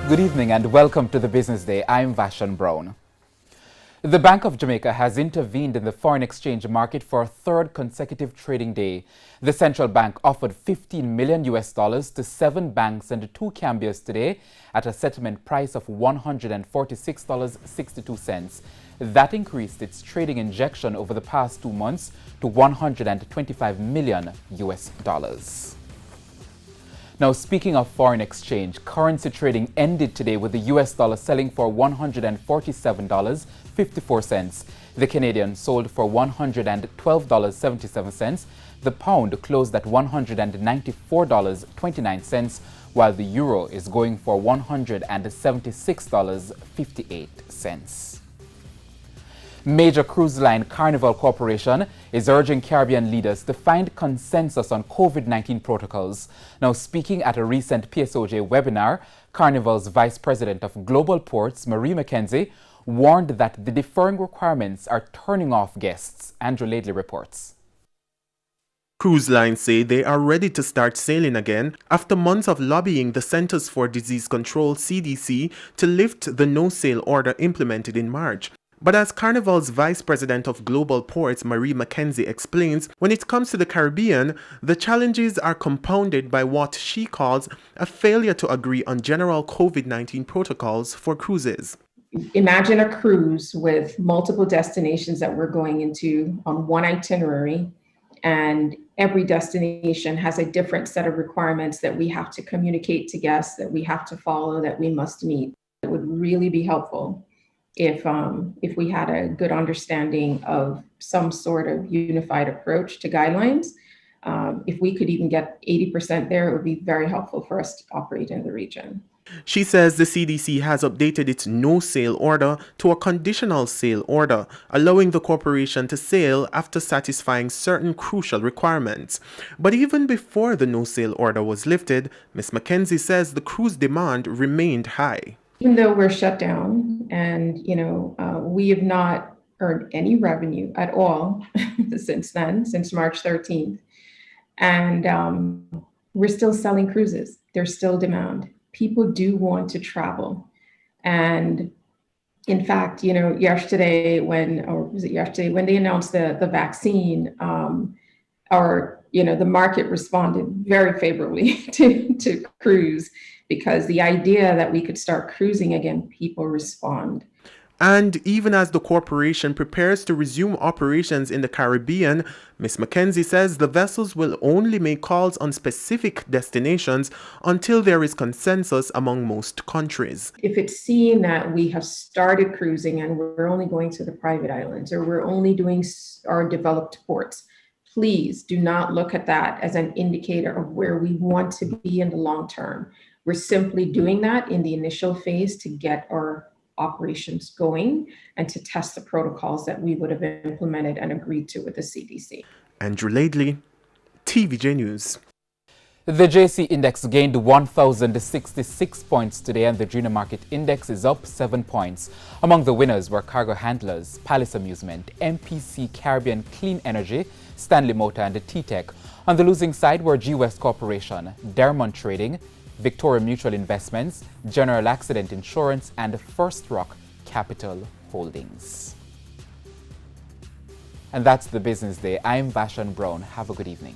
Good evening and welcome to the Business Day. I'm Vashan Brown. The Bank of Jamaica has intervened in the foreign exchange market for a third consecutive trading day. The central bank offered $15 million to 7 banks and 2 cambios today at a settlement price of $146.62. That increased its trading injection over the past 2 months to $125 million. Now, speaking of foreign exchange, currency trading ended today with the US dollar selling for $147.54. The Canadian sold for $112.77. The pound closed at $194.29, while the euro is going for $176.58. Major cruise line Carnival Corporation is urging Caribbean leaders to find consensus on COVID-19 protocols. Now, speaking at a recent PSOJ webinar, Carnival's Vice President of Global Ports, Marie McKenzie, warned that the deferring requirements are turning off guests. Andrew Laidley reports. Cruise lines say they are ready to start sailing again after months of lobbying the Centers for Disease Control (CDC) to lift the no-sail order implemented in March. But as Carnival's Vice President of Global Ports, Marie McKenzie, explains, when it comes to the Caribbean, the challenges are compounded by what she calls a failure to agree on general COVID-19 protocols for cruises. Imagine a cruise with multiple destinations that we're going into on one itinerary, and every destination has a different set of requirements that we have to communicate to guests, that we have to follow, that we must meet. It would really be helpful if we had a good understanding of some sort of unified approach to guidelines. If we could even get 80% there, it would be very helpful for us to operate in the region. She says the CDC has updated its no-sail order to a conditional sail order, allowing the corporation to sail after satisfying certain crucial requirements. But even before the no-sail order was lifted, Ms. McKenzie says the cruise demand remained high. Even though we're shut down and, we have not earned any revenue at all since then, since March 13th. And we're still selling cruises. There's still demand. People do want to travel. And in fact, yesterday when they announced the vaccine, the market responded very favorably to cruise, because the idea that we could start cruising again, people respond. And even as the corporation prepares to resume operations in the Caribbean, Ms. McKenzie says the vessels will only make calls on specific destinations until there is consensus among most countries. If it's seen that we have started cruising and we're only going to the private islands, or we're only doing our developed ports, please do not look at that as an indicator of where we want to be in the long term. We're simply doing that in the initial phase to get our operations going and to test the protocols that we would have implemented and agreed to with the CDC. Andrew Laidley, TVJ News. The JC Index gained 1,066 points today, and the Junior Market Index is up 7 points. Among the winners were Cargo Handlers, Palace Amusement, MPC Caribbean Clean Energy, Stanley Motor, and T-Tech. On the losing side were G-West Corporation, Dermont Trading, Victoria Mutual Investments, General Accident Insurance, and First Rock Capital Holdings. And that's the Business Day. I'm Vashan Brown. Have a good evening.